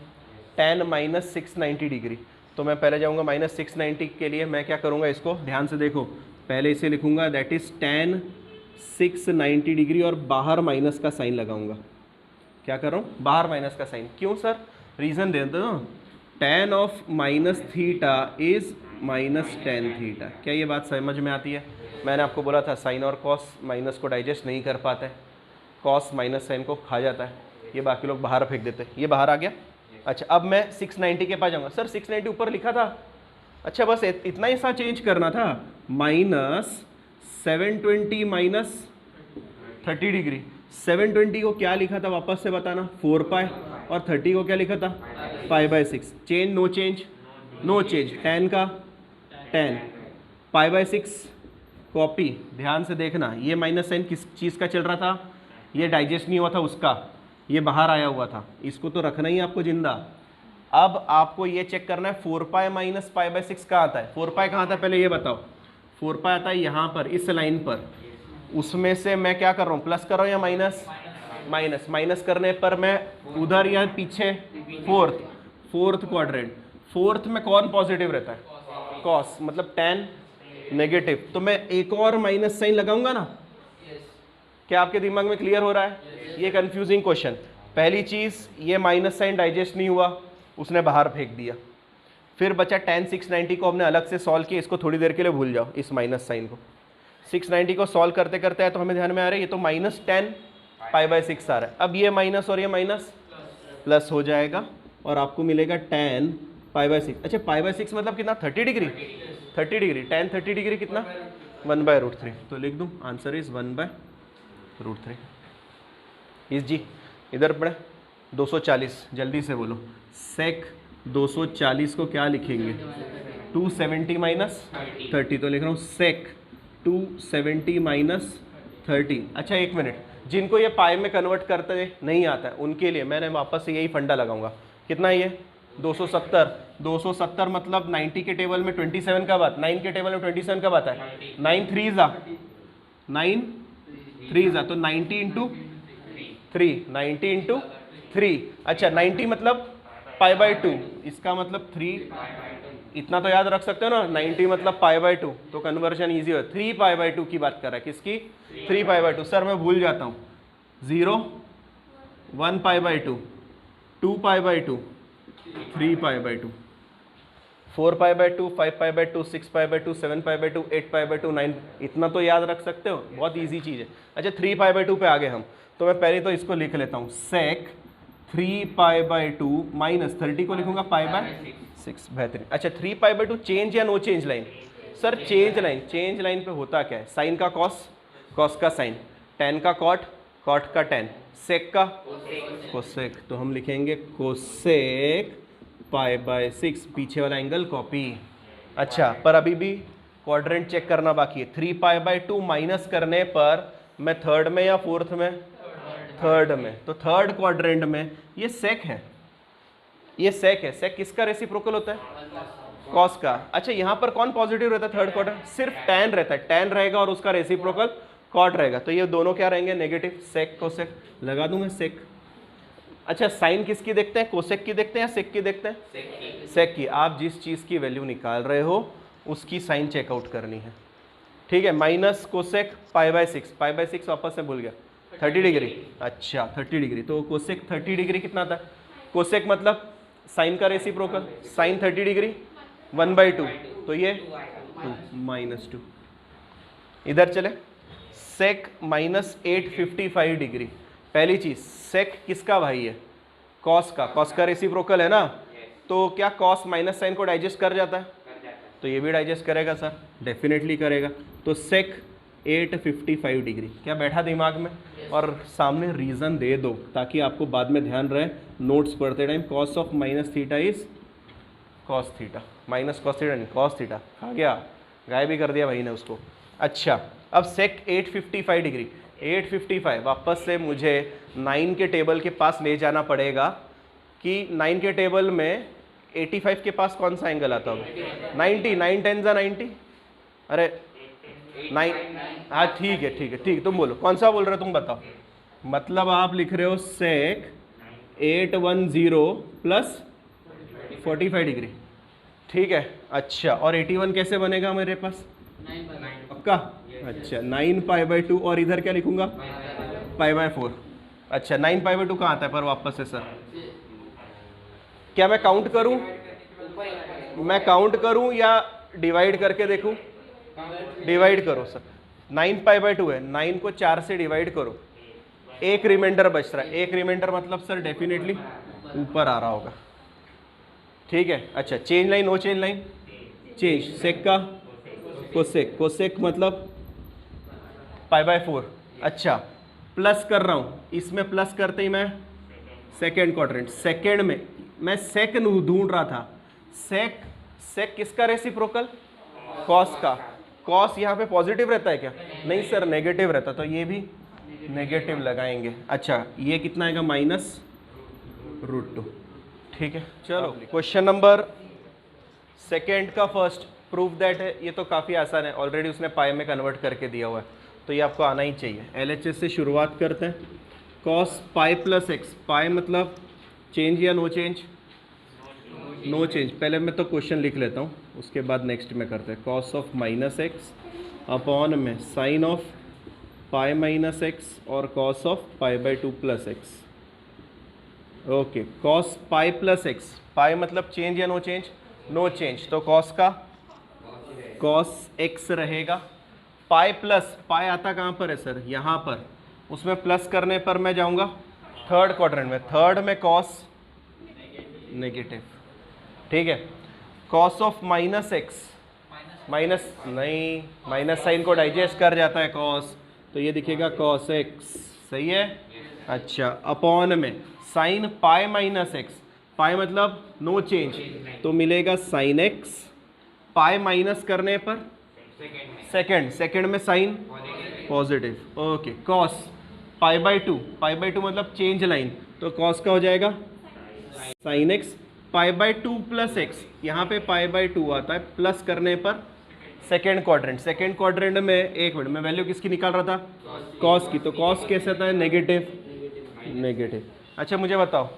tan माइनस 690 डिग्री, तो मैं पहले जाऊँगा माइनस 690 के लिए। मैं क्या करूँगा, इसको ध्यान से देखो, पहले इसे लिखूँगा दैट इज़ tan 690 डिग्री, और बाहर माइनस का साइन लगाऊँगा। क्या कर रहा हूँ? बाहर माइनस का साइन। क्यों सर? रीज़न दे दो। tan of minus theta is minus tan theta. क्या ये बात समझ में आती है? मैंने आपको बोला था साइन और कॉस माइनस को डाइजेस्ट नहीं कर पाते हैं, कॉस माइनस साइन को खा जाता है, ये बाकी लोग बाहर फेंक देते हैं। ये बाहर आ गया। अच्छा, अब मैं 690 के पास जाऊँगा। सर 690 ऊपर लिखा था। अच्छा, बस इतना ही सा चेंज करना था, माइनस 720 माइनस 30 डिग्री। 720 को क्या लिखा था वापस से बताना? 4 पाई। और 30 को क्या लिखा था? Pi by 6। Change no change? No change. tan का tan, पाई बाय 6 कॉपी। ध्यान से देखना, ये माइनस साइन किस चीज़ का चल रहा था? ये डाइजेस्ट नहीं हुआ था उसका, ये बाहर आया हुआ था, इसको तो रखना ही आपको जिंदा। अब आपको ये चेक करना है 4 पाई माइनस पाई बाय 6 कहाँ आता है? 4 पाई कहाँ आता है पहले ये बताओ? 4 पाई आता है यहाँ पर, इस लाइन पर। उसमें से मैं क्या कर रहा हूँ, प्लस कर रहा हूँ या माइनस? माइनस। माइनस करने पर मैं उधर या पीछे? Fourth quadrant. फोर्थ में कौन पॉजिटिव रहता है? कॉस, मतलब tan नेगेटिव। तो मैं एक और माइनस साइन लगाऊंगा ना? क्या आपके दिमाग में क्लियर हो रहा है? ये कंफ्यूजिंग क्वेश्चन। पहली चीज़, ये माइनस साइन डाइजेस्ट नहीं हुआ, उसने बाहर फेंक दिया। फिर बचा tan 690 को हमने अलग से सॉल्व किया। इसको थोड़ी देर के लिए भूल जाओ, इस माइनस साइन को। 690 को सॉल्व करते करते है तो हमें ध्यान में आ रहा है ये तो माइनस tan पाई बाय 6 आ रहा है। अब ये माइनस और ये माइनस प्लस हो जाएगा और आपको मिलेगा tan पाई बाय 6। अच्छा, पाई बाय 6 मतलब कितना? 30 डिग्री। 30 डिग्री, tan 30 डिग्री कितना? 1/√3। तो लिख दूँ आंसर इज 1/√3। इस जी इधर पढ़े 240, जल्दी से बोलो। सेक 240 को क्या लिखेंगे? 270 माइनस 30, तो लिख रहा हूँ सेक 270 माइनस 30। अच्छा एक मिनट, जिनको ये पाई में कन्वर्ट करते नहीं आता है उनके लिए मैंने वापस से यही फंडा लगाऊंगा। कितना है ये 270, 270 मतलब 90 के टेबल में 27 का बात, 9 के टेबल में 27 का बात है, 9 3 जा 9 3 जा, तो 90 इंटू 3, 90 इंटू 3। अच्छा 90 मतलब पाई बाई 2, इसका मतलब 3, इतना तो याद रख सकते हो ना, 90 मतलब पाई बाई 2, तो कन्वर्जन ईजी हो। 3 पाई बाई 2 की बात कर रहा है, किसकी 3 पाई बाई 2। सर मैं भूल जाता हूँ, 0 1 पाई by 2, 2 pi by 2, 3 pi by 2, 4 pi by 2, 5 pi by 2, 6 pi by 2, 7 pi by 2, 8 pi by 2, 9, इतना तो याद रख सकते हो, बहुत ईजी चीज़ है। अच्छा 3 पाई बाई 2 पे आ गए हम, तो मैं पहले तो इसको लिख लेता हूँ, सेक 3 पाई बाई 2 माइनस 30 को लिखूंगा पाई बाई 6। बेहतरीन। अच्छा 3 पाई बाई 2 चेंज या no change line? Sir change line, change line पे होता क्या है, साइन का कॉस, कॉस का साइन, टेन का कॉट, कॉट का टेन, सेक का कोसेक, तो हम लिखेंगे कोसेक पाई बाय 6, पीछे वाला एंगल कॉपी। अच्छा पर अभी भी क्वाड्रेंट चेक करना बाकी है। 3 पाई बाय 2 माइनस करने पर मैं थर्ड में या फोर्थ में, थर्ड में, तो थर्ड क्वाड्रेंट में ये सेक है, ये सेक है। सेक किसका रेसिप्रोकल होता है, कॉस का। अच्छा यहाँ पर कौन पॉजिटिव रहता है थर्ड क्वाड्रेंट, सिर्फ टेन रहता है, टेन रहेगा और उसका रेसिप्रोकल कॉट रहेगा, तो ये दोनों क्या रहेंगे नेगेटिव, सेक कोसेक लगा दूंगा सेक। अच्छा साइन किसकी देखते हैं, कोसेक की देखते हैं या सेक की देखते हैं, सेक की। आप जिस चीज़ की वैल्यू निकाल रहे हो उसकी साइन चेकआउट करनी है, ठीक है। Minus cosec pi by 6, pi by 6 वापस से भूल गया, 30 डिग्री। अच्छा 30 डिग्री, तो कोसेक 30 डिग्री कितना था, कोसेक मतलब साइन का रेसिप्रोकल, साइन 30 डिग्री 1/2, तो ये 2 माइनस 2। इधर चले, सेक माइनस 855 डिग्री। पहली चीज सेक किसका भाई है, कॉस का, कॉस का रेसिप्रोकल है ना, तो क्या कॉस माइनस साइन को डाइजेस्ट कर जाता है, तो ये भी डाइजेस्ट करेगा सर, डेफिनेटली करेगा। तो सेक 855 डिग्री, क्या बैठा दिमाग में, और सामने रीजन दे दो ताकि आपको बाद में ध्यान रहे नोट्स पढ़ते time. Cos of minus theta is cos theta, minus cos theta नहीं कॉस थीटा, आ गया, गायब भी कर दिया भाई ने उसको। अच्छा अब सेक 855 डिग्री, 855 वापस से मुझे 9 के टेबल के पास ले जाना पड़ेगा कि 9 के टेबल में 85 के पास कौन सा एंगल आता होगा, 90, 9 10 जा 90, अरे 9, हाँ ठीक है ठीक है ठीक, तुम बोलो कौन सा बोल रहे हो, तुम बताओ। मतलब आप लिख रहे हो सेक 810 प्लस 45 डिग्री, ठीक है। अच्छा और 81 कैसे बनेगा मेरे पास, पक्का। अच्छा 9 पाई बाई 2, और इधर क्या लिखूंगा, पाई बाय 4। अच्छा 9 पाई बाय 2 कहाँ आता है पर वापस से सर, क्या मैं काउंट करूं, मैं काउंट करूं या डिवाइड करके देखूं, डिवाइड करो सर। 9 पाई बाय 2 है, 9 को 4 से डिवाइड करो, एक रिमाइंडर बच रहा है, एक रिमाइंडर मतलब सर डेफिनेटली ऊपर आ रहा होगा, ठीक है। अच्छा change line no change line, change sec का कोसेक, कोसेक मतलब पाई बाय 4। अच्छा प्लस कर रहा हूँ, इसमें प्लस करते ही मैं सेकेंड क्वाड्रेंट, सेकेंड में मैं सेक ढूंढ रहा था, सेक, सेक किसका रेसिप्रोकल, कॉस का। कॉस यहाँ पे पॉजिटिव रहता है क्या, नहीं सर नेगेटिव रहता, तो ये भी नेगेटिव लगाएंगे। अच्छा ये कितना आएगा, माइनस √2, ठीक है। चलो क्वेश्चन नंबर सेकेंड का फर्स्ट, प्रूफ दैट है, ये तो काफ़ी आसान है, ऑलरेडी उसने पाई में कन्वर्ट करके दिया हुआ है, तो ये आपको आना ही चाहिए। LHS से शुरुआत करते हैं, cos pi plus x, pi मतलब चेंज या नो चेंज, नो चेंज। पहले मैं तो क्वेश्चन लिख लेता हूँ, उसके बाद नेक्स्ट में करते हैं। Cos of minus x upon में sine of pi minus x और cos of pi by 2 plus x. Okay cos pi plus x, pi मतलब चेंज या नो चेंज, नो चेंज, तो कॉस का कॉस एक्स रहेगा। पाई प्लस, पाई आता कहाँ पर है सर, यहाँ पर, उसमें प्लस करने पर मैं जाऊँगा थर्ड क्वाड्रेंट में, थर्ड में कॉस नेगेटिव, ठीक है। Cos of minus x, minus नहीं, माइनस साइन को डाइजेस्ट कर जाता है कॉस, तो ये दिखेगा कॉस एक्स, सही है। अच्छा अपॉन में sine pi minus x, pi मतलब नो चेंज, तो मिलेगा साइन एक्स पाई माइनस करने पर सेकेंड में sine positive. Okay, cos pi by two मतलब चेंज लाइन, तो कॉस का हो जाएगा sine x. Pi by two plus x, यहाँ पे पाई बाई टू आता है, प्लस करने पर सेकेंड क्वाड्रेंट में, एक मिनट में वैल्यू किसकी निकाल रहा था, कॉस की, तो कॉस कैसे आता है, नेगेटिव। अच्छा मुझे बताओ,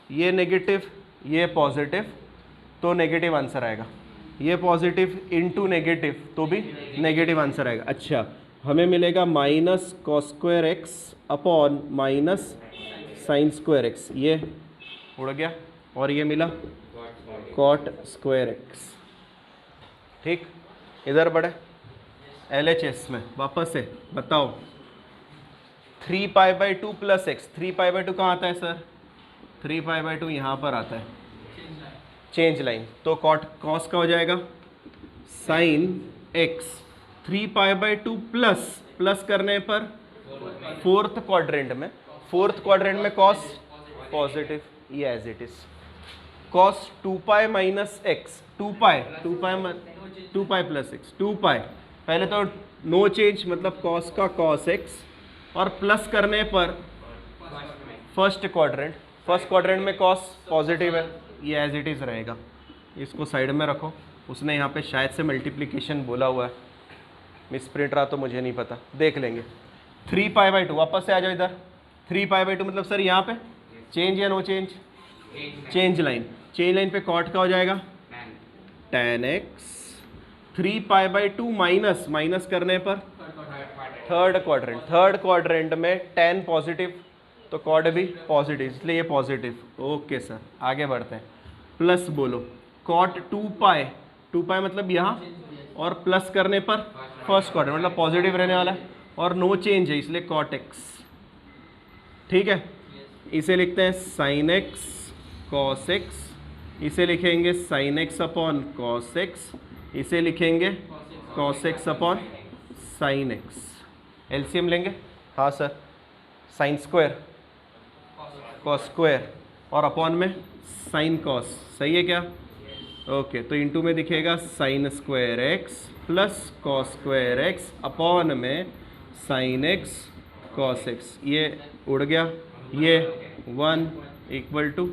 ये नेगेटिव ये पॉजिटिव, तो नेगेटिव आंसर आएगा, ये पॉजिटिव इंटू नेगेटिव तो भी नेगेटिव आंसर आएगा। अच्छा, हमें मिलेगा minus cos square x upon minus sine square x, ये उड़ गया, और ये मिला कॉट स्क्वायर एक्स। ठीक, इधर बढ़े LHS में वापस से बताओ, 3 pi by two plus x, 3 pi by to कहाँ आता है सर, 3 पाई बाई टू यहाँ पर आता है, चेंज लाइन, तो कॉट कॉस का हो जाएगा sine x. 3 pi by two plus करने पर फोर्थ क्वाड्रेंट में कॉस पॉजिटिव, ये as it is, cos 2 pi minus x, 2 pi plus x, 2 pi, पहले तो नो चेंज मतलब कॉस का कॉस एक्स, और प्लस करने पर फर्स्ट क्वाड्रेंट में कॉस पॉजिटिव है, ये एज इट इज़ रहेगा, इसको साइड में रखो। उसने यहाँ पे शायद से मल्टीप्लिकेशन बोला हुआ है, मिस प्रिंट रहा तो मुझे नहीं पता, देख लेंगे। 3 पाई बाई टू, वापस से आ जाओ इधर, 3 पाई बाई टू मतलब सर यहाँ पे चेंज या नो चेंज, चेंज लाइन पे कॉट का हो जाएगा tan x। 3 pi by to minus करने पर थर्ड क्वाड्रेंट में tan पॉजिटिव, तो कॉट भी पॉजिटिव, इसलिए ये पॉजिटिव। ओके सर, आगे बढ़ते हैं, प्लस बोलो, कॉट 2 पाई मतलब यहाँ, और प्लस करने पर फर्स्ट क्वाड्रेंट मतलब पॉजिटिव रहने वाला है, और नो चेंज है इसलिए कॉट एक्स। ठीक है, इसे लिखते हैं साइन एक्स कॉस एक्स, इसे लिखेंगे sine x upon cos x, इसे लिखेंगे cos x upon sine x. LCM लेंगे, हाँ sir, sine square cos square और अपॉन में साइन कॉस, सही है क्या, ओके, तो इंटू में दिखेगा sine square x plus cos square x upon में साइन एक्स कॉस एक्स, ये उड़ गया, ये 1 इक्वल टू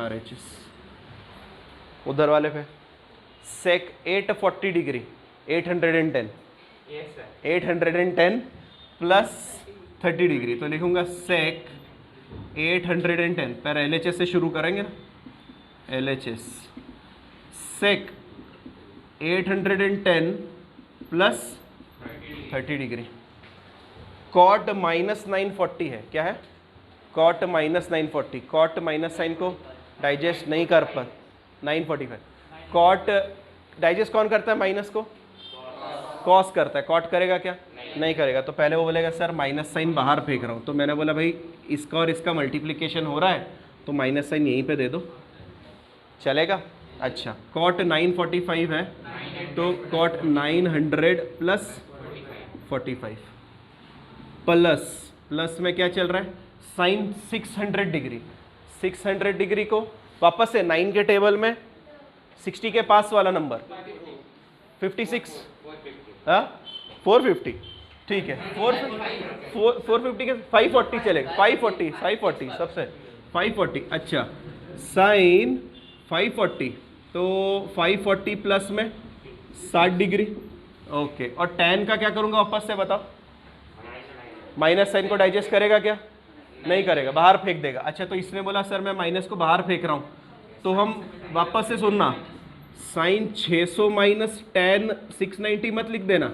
RHS। उधर वाले पे सेक 840 डिग्री 810 प्लस 30 डिग्री, तो लिखूंगा सेक 810 पर LHS से शुरू करेंगे ना, LHS sec 810 plus 30 degree, cot minus 940 है, क्या है, cot minus 940, cot minus sine को डाइजेस्ट नहीं कर पा, 945, कॉट डाइजेस्ट कौन करता है, माइनस को कॉस करता है, कॉट करेगा क्या, नहीं करेगा, तो पहले वो बोलेगा सर माइनस साइन बाहर फेंक रहा हूँ, तो मैंने बोला भाई इसका और इसका मल्टीप्लिकेशन हो रहा है तो माइनस साइन यहीं पे दे दो, चलेगा। अच्छा, कॉट 945 है तो कॉट 900 प्लस 45 प्लस में क्या चल रहा है, साइन 600 डिग्री, 600 डिग्री को वापस से 9 के टेबल में 60 के पास वाला नंबर 56, हाँ 450, ठीक है, 450 के 540 चलेगा, 540 सबसे 540। अच्छा, साइन 540 तो 540 प्लस में 60 डिग्री, ओके, और tan का क्या करूंगा वापस से बताओ, माइनस साइन को डाइजेस्ट करेगा क्या, नहीं करेगा, बाहर फेंक देगा। अच्छा, तो इसने बोला सर मैं माइनस को बाहर फेंक रहा हूँ, तो हम वापस से सुनना, साइन 600 माइनस tan 690 मत लिख देना,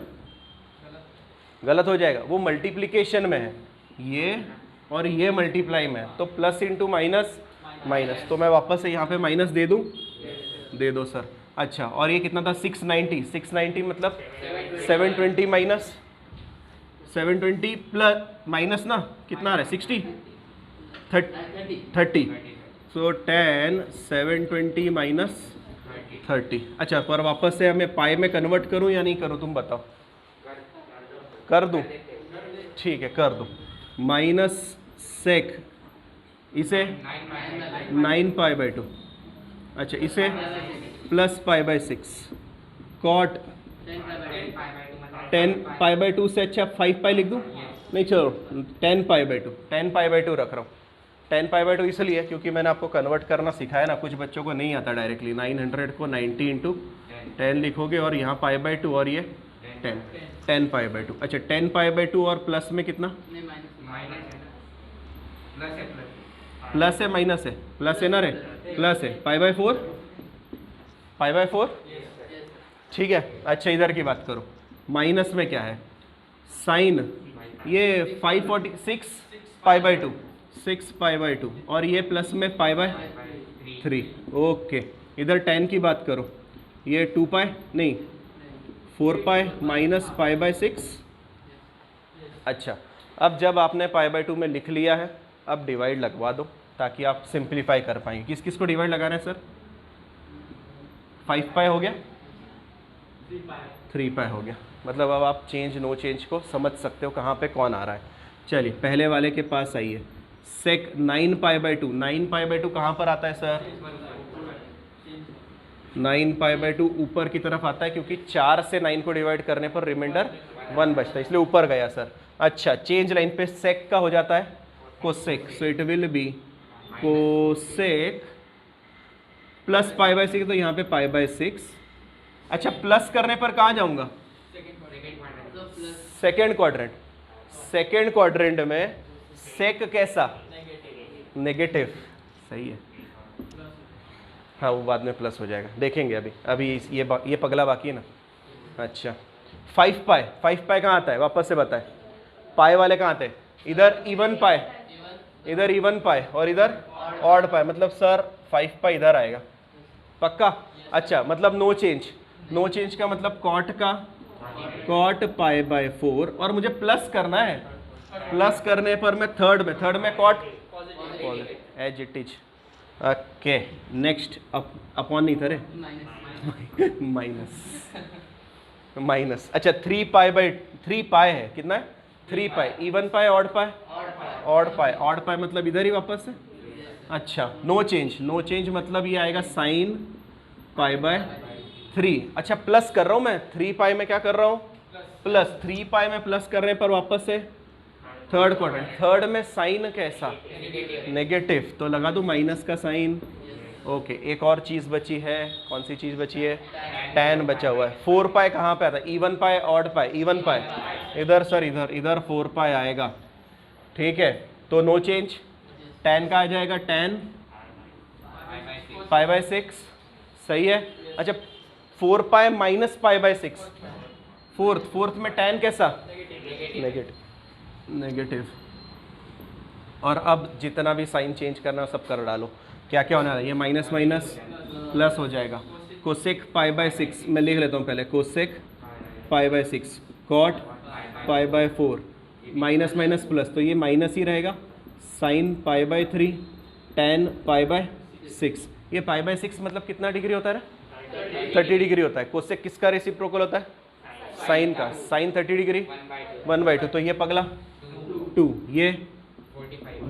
गलत हो जाएगा, वो मल्टीप्लिकेशन में है, ये और ये मल्टीप्लाई में है, तो प्लस इंटू माइनस, तो मैं वापस से यहाँ पे माइनस दे दूँ, दे दो सर। अच्छा, और ये कितना था, 690 मतलब 720 माइनस 720 प्लस माइनस ना कितना आ रहा है, 60 30, सो tan 720 माइनस 30। अच्छा, पर वापस से हमें पाई में कन्वर्ट करूं या नहीं करूं, तुम बताओ, कर दूं, ठीक है कर दो, माइनस सेक इसे 9 पाई बाई 2, अच्छा इसे plus pi by 6, cot 10 pi by 2 से अच्छा 5 पाई लिख दूँ? नहीं चलो 10 पाई बाई 2, 10 पाई बाई 2 रख रहा हूँ। 10 पाई बाई 2 इसलिए क्योंकि मैंने आपको कन्वर्ट करना सिखाया ना, कुछ बच्चों को नहीं आता डायरेक्टली। 900 को 90 इंटू 10 लिखोगे और यहाँ पाई बाई 2 और ये 10 पाई बाई 2। अच्छा 10 पाई बाई 2 और प्लस में कितना? प्लस है माइनस है? प्लस है ना रे, प्लस है। पाई बाई 4, पाई बाई 4 ठीक है। अच्छा इधर की बात करो, माइनस में क्या है? साइन ये 546 पाई बाई 2, 6 पाई बाई 2 और ये प्लस में पाई बाई 3। ओके इधर 10 की बात करो, ये 2 पाई नहीं 4 पाई माइनस पाई बाई 6। अच्छा अब जब आपने पाई बाई 2 में लिख लिया है, अब डिवाइड लगवा दो ताकि आप सिंप्लीफाई कर पाएंगे। किस किस को डिवाइड लगाना है सर? 5 पाई हो गया, 3 पाई हो गया। मतलब अब आप चेंज नो चेंज को समझ सकते हो कहाँ पे कौन आ रहा है। चलिए पहले वाले के पास आइए। सेक 9 पाई बाई 2, 9 पाई बाई 2 कहाँ पर आता है सर? 9 पाई बाई 2 ऊपर की तरफ आता है क्योंकि 4 से 9 को डिवाइड करने पर रिमाइंडर 1 बचता है, इसलिए ऊपर गया सर। अच्छा चेंज लाइन पे सेक का हो जाता है cosec, so it will B cosec plus pi by 6, तो यहाँ पे पाई बाई 6। अच्छा प्लस करने पर कहाँ जाऊँगा? Second quadrant. सेकेंड क्वाड्रेंट में सेक कैसा? नेगेटिव, सही है। हाँ वो बाद में प्लस हो जाएगा, देखेंगे अभी। अभी ये पगला बाकी है ना। अच्छा 5 पाई, 5 पाई कहाँ आता है? वापस से बताए, पाई वाले कहाँ आते हैं? इधर इवन पाई, इधर इवन पाई और इधर ऑड पाई, मतलब सर 5 पाई इधर आएगा पक्का। अच्छा मतलब नो चेंज, नो चेंज का मतलब कॉट का कॉट पाई बाई 4 और मुझे प्लस करना है। प्लस करने पर मैं थर्ड में cot as it is. Okay next upon नहीं था रे, माइनस माइनस। अच्छा 3 पाई बाई 3 पाई है, कितना है? 3 pi. Even pi odd pi? Odd pi. Odd pi मतलब इधर ही वापस है। अच्छा नो चेंज, नो चेंज मतलब ये आएगा साइन पाई बाय 3। अच्छा प्लस कर रहा हूँ मैं 3 पाई में, क्या कर रहा हूँ? प्लस। 3 पाई में प्लस करने पर वापस से थर्ड क्वाड्रेंट। थर्ड में साइन कैसा? नेगेटिव, तो लगा दूँ माइनस का साइन। ओके एक और चीज़ बची है, कौन सी चीज़ बची है? tan बचा हुआ है। 4 पाई कहाँ पे आता है? इवन पाई ऑड पाई? इवन पाई इधर सर, इधर 4 पाई आएगा, ठीक है। तो नो चेंज, tan का आ जाएगा tan पाई बाई 6, सही है। अच्छा 4 pi minus pi by 6, fourth में tan कैसा? नेगेटिव। और अब जितना भी साइन चेंज करना सब कर डालो। क्या क्या होने वाला है? ये माइनस माइनस प्लस हो जाएगा। कोसेक पाई बाई 6 मैं लिख लेता हूँ पहले, cosec pi by 6 cot pi by 4 minus minus plus, तो ये माइनस ही रहेगा। Sine pi by 3 tan pi by 6। ये पाई बाई 6 मतलब कितना डिग्री होता है? 30 डिग्री होता है। कोसेक किसका रेसिप्रोकल होता है? साइन का। साइन 30 डिग्री 1/2, तो ये पगला 2, ये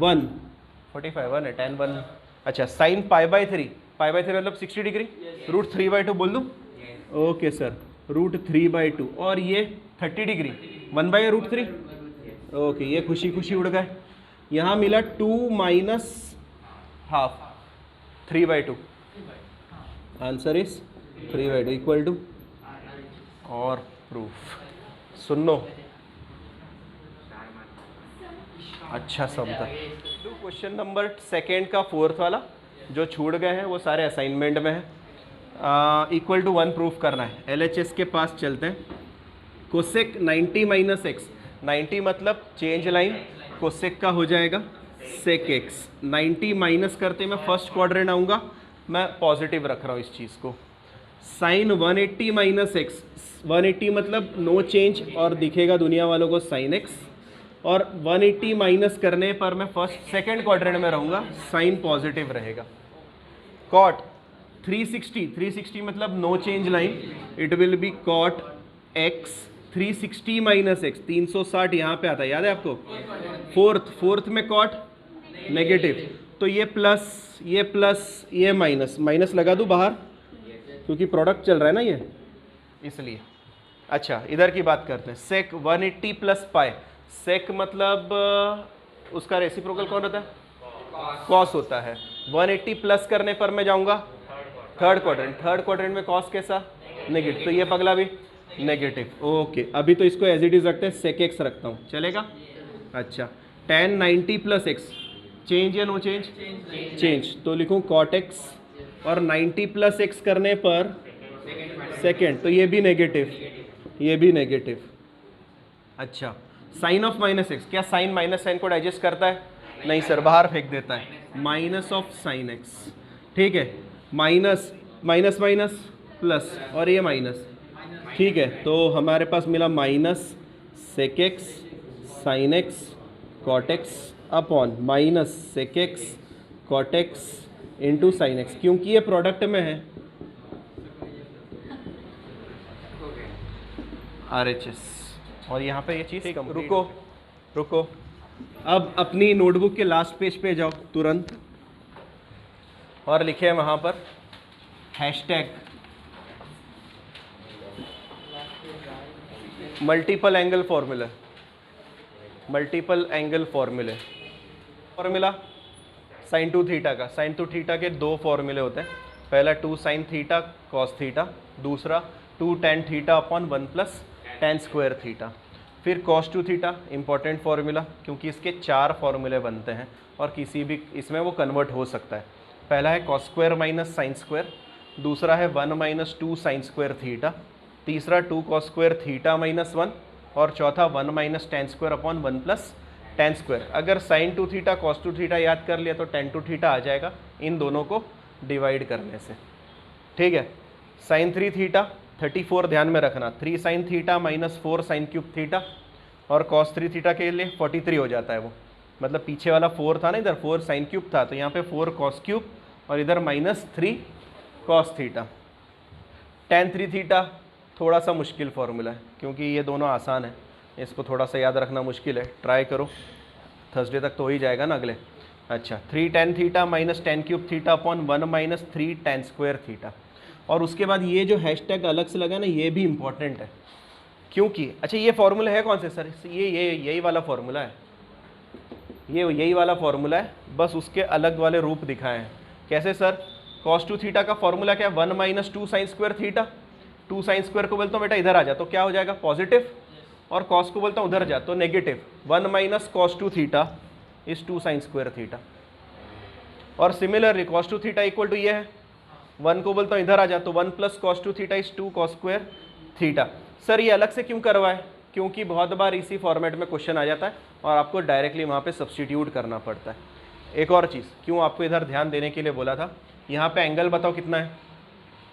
1 45 1 है, tan 1। अच्छा sign pi by 3, pi by 3 मतलब 60 डिग्री, रूट 3/2 बोल दूँ? ओके सर, रूट 3/2 और ये 30 डिग्री 1/√3। ओके ये खुशी खुशी उड़ गए। यहाँ मिला 2 minus half 3/2, answer is 3/2 equal to, और प्रूफ सुन लो। अच्छा सम था। क्वेश्चन नंबर सेकेंड का फोर्थ वाला जो छूट गए हैं वो सारे असाइनमेंट में है। इक्वल टू 1 प्रूफ करना है। LHS के पास चलते हैं। कोसेक 90 माइनस एक्स, 90 मतलब चेंज लाइन, कोसेक का हो जाएगा सेक एक्स। 90 माइनस करते मैं फर्स्ट क्वाड्रेंट आऊँगा, मैं पॉजिटिव रख रहा हूँ इस चीज़ को। साइन 180 माइनस एक्स, 180 मतलब नो चेंज और दिखेगा दुनिया वालों को साइन एक्स, और 180 माइनस करने पर मैं फर्स्ट सेकेंड क्वाड्रेंट में रहूँगा, साइन पॉजिटिव रहेगा। कॉट 360 मतलब no change line, it will be cot x 360 minus x, 360 यहाँ पे आता है, याद है आपको। फोर्थ में कॉट नेगेटिव, तो ये प्लस ये माइनस लगा दूँ बाहर क्योंकि प्रोडक्ट चल रहा है ना ये। इसलिए। अच्छा, इधर की बात करते हैं। सेक 180 प्लस पाई, सेक मतलब उसका रेसिप्रोकल कौन होता है? कॉस होता है। 180 प्लस करने पर मैं जाऊंगा थर्ड क्वाड्रेंट, थर्ड क्वाड्रेंट में कॉस कैसा? नेगेटिव, तो ये पगला भी नेगेटिव। ओके, अभी तो इसको एज इट इज रखते हैं, सेक एक्स रखता हूँ, चलेगा? अच्छा, tan 90 प्लस एक्स, चेंज या नो चेंज? चेंज, तो लिखूँ कॉट एक्स, और 90 प्लस एक्स करने पर सेकेंड, तो ये भी नेगेटिव, ये भी नेगेटिव। अच्छा, साइन ऑफ माइनस एक्स, क्या साइन माइनस साइन को डाइजेस्ट करता है? नहीं सर, बाहर फेंक देता है। माइनस ऑफ साइन एक्स, ठीक है, माइनस माइनस माइनस प्लस, और ये माइनस, ठीक है, तो हमारे पास मिला minus sec x sine x cot x upon minus sec x cot x into sine x, क्योंकि ये प्रोडक्ट में है RHS, और यहाँ पे ये चीज़ रुको रुको, अब अपनी नोटबुक के लास्ट पेज पे जाओ तुरंत, और लिखे वहाँ पर hashtag multiple angle formula, multiple angle फॉर्मूले। फॉर्मूला साइन 2 थीटा का, साइन 2 थीटा के दो फॉर्मूले होते हैं, पहला 2 साइन थीटा कॉस थीटा, दूसरा 2 tan theta upon 1 plus tan square theta. फिर cos 2 थीटा, इंपॉर्टेंट फार्मूला, क्योंकि इसके 4 फार्मूले बनते हैं और किसी भी इसमें वो कन्वर्ट हो सकता है। पहला है cos square minus sine square, दूसरा है 1 माइनस 2 साइन स्क्वायर थीटा, तीसरा 2 cos स्क्वायर थीटा माइनस 1, और चौथा 1 minus tan square upon 1 plus tan square. अगर साइन 2 थीटा cos 2 थीटा याद कर लिया तो tan 2 थीटा आ जाएगा इन दोनों को डिवाइड करने से, ठीक है। साइन 3 थीटा 34 ध्यान में रखना, 3 sine theta minus 4 sine cube theta, और cos 3 थीटा के लिए 43 हो जाता है वो, मतलब पीछे वाला 4 था ना, इधर 4 साइन क्यूब था, तो यहाँ पे 4 cos क्यूब और इधर minus 3 cos theta. tan 3 theta थोड़ा सा मुश्किल फार्मूला है, क्योंकि ये दोनों आसान है, इसको थोड़ा सा याद रखना मुश्किल है, ट्राई करो, थर्सडे तक तो हो ही जाएगा ना अगले। अच्छा, 3 tan theta minus tan cube theta upon 1 minus 3 tan square theta. और उसके बाद ये जो हैशटैग अलग से लगा ना, ये भी इंपॉर्टेंट है, क्योंकि अच्छा ये फार्मूला है कौन से सर? ये यही वाला फार्मूला है, ये यही वाला फार्मूला है, बस उसके अलग वाले रूप दिखाए हैं। कैसे सर? cos 2 थीटा का फार्मूला क्या है? 1 minus 2 sine square theta, 2 sine square को बोलता हूँ बेटा इधर आ जा, तो क्या हो जाएगा? पॉजिटिव, और cos को बोलता हूँ उधर जा तो negative. 1 minus cos 2 theta is 2 sine square theta, और similarly cos 2 theta equal to ये है, 1 को बोलता हूँ इधर आ जा तो 1 plus cos 2 theta is 2 cos square theta. Sir ये अलग से क्यों करवाए? क्योंकि बहुत बार इसी फॉर्मेट में क्वेश्चन आ जाता है और आपको डायरेक्टली वहाँ पे सब्स्टिट्यूट करना पड़ता है। एक और चीज़, क्यों आपको इधर ध्यान देने के लिए बोला था, यहाँ पे एंगल बताओ कितना है?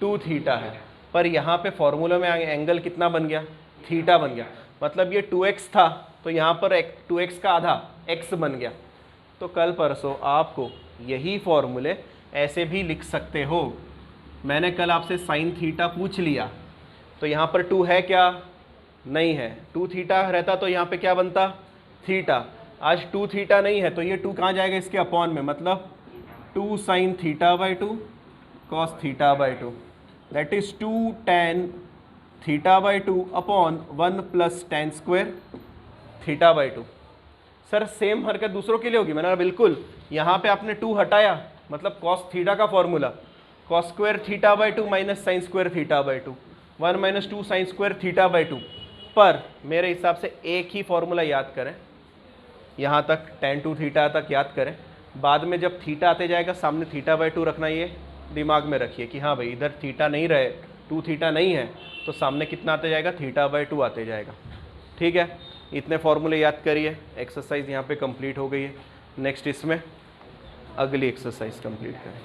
2 थीटा है, पर यहाँ पे फॉर्मूला में एंगल कितना बन गया? थीटा बन गया, मतलब ये 2x था तो यहाँ पर 2x का आधा x बन गया। तो कल परसों आपको यही फॉर्मूले ऐसे भी लिख सकते हो। मैंने कल आपसे साइन थीटा पूछ लिया, तो यहाँ पर 2 है क्या? नहीं है। 2 थीटा रहता तो यहाँ पे क्या बनता? थीटा। आज 2 थीटा नहीं है तो ये 2 कहाँ जाएगा? इसके अपॉन में, मतलब 2 sine theta by 2 cos theta by 2, that is 2 tan theta by 2 upon 1 plus tan square theta by 2। Sir same हरकत दूसरों के लिए होगी? मैंने कहा बिल्कुल। यहाँ पे आपने 2 हटाया, मतलब cos थीटा का formula cos square theta by 2 minus sine square theta by 2, 1 minus 2 sine square theta by 2। पर मेरे हिसाब से एक ही फॉर्मूला याद करें, यहाँ तक tan 2 थीटा तक याद करें, बाद में जब थीटा आते जाएगा सामने थीटा बाई 2 रखना, ये दिमाग में रखिए कि हाँ भाई इधर थीटा नहीं रहे, 2 थीटा नहीं है तो सामने कितना आते जाएगा? थीटा बाई 2 आते जाएगा। ठीक है, इतने फॉर्मूले याद करिए। एक्सरसाइज यहाँ पे कंप्लीट हो गई है। नेक्स्ट इसमें अगली एक्सरसाइज कंप्लीट करें।